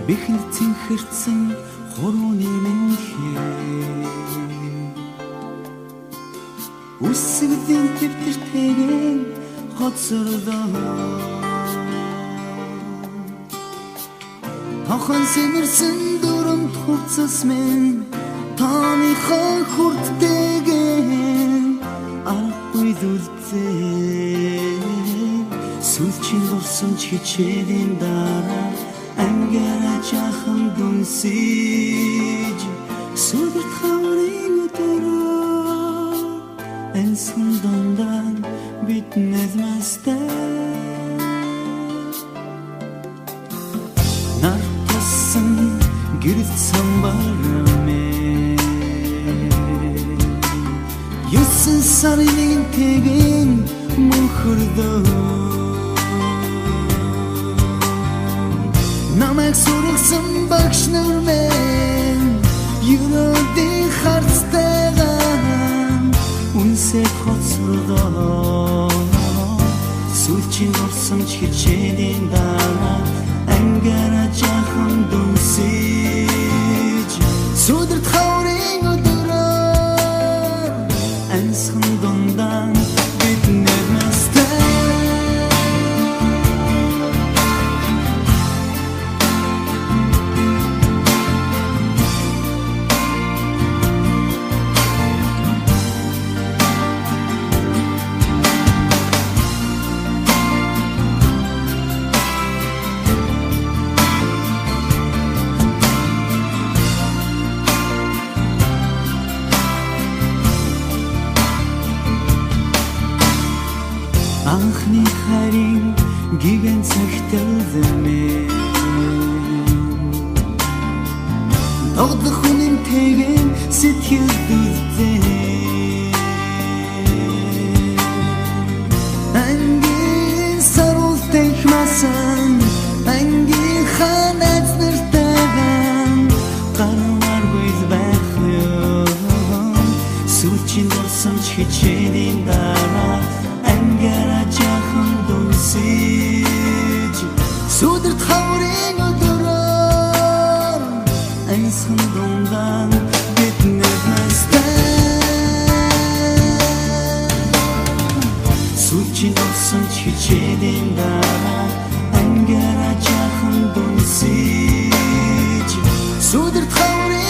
Бэхэрцэн хэрцэн хурууны мэнхээ үсгдийн төвтөртэйгэн хоцордоо Тохон сэмэрсэн дүрмд хувцас минь тааныхаа хүрттэйгэн аргагүй зүлцээ Сүлчийн дурсан ч хичээлийн дараа Ангара жахан дүнсэж Сүдэрт хаврын өдөрөө Энсэн дондан бид нэзмэстэй Нар тасан гэрэлт самбараме Юсэн сарын тэгэн мөнхөрдөө Намайг сургасан багш нар минь Юродын харцтайгаа Үнсээ хоцордоо Сүлчийн орсон ч хичээлийн дараа Ангара жахан дүнсэж Сүдэрт хаврын өдөрөө Амьсхан дундан бид нэрмэстэй Анхны харин гигэн цагтэлзэмээ Тогдох үнэн тэгэн сэтгэл дүлзээ Ангийн саруултай хмасан Ангийн ханаац нартайган Гарваргүй байх ёо Сүлчийн дурсан ч хичээлийн дараа Ангара жахан дүнсэж Сүдэрт хаврын өдөрөө Амьсхан дундан бид нэзмэстэй Сүлчийн дурсан ч хичээлийн дараа Ангара жахан дүнсэж Сүдэрт хаврын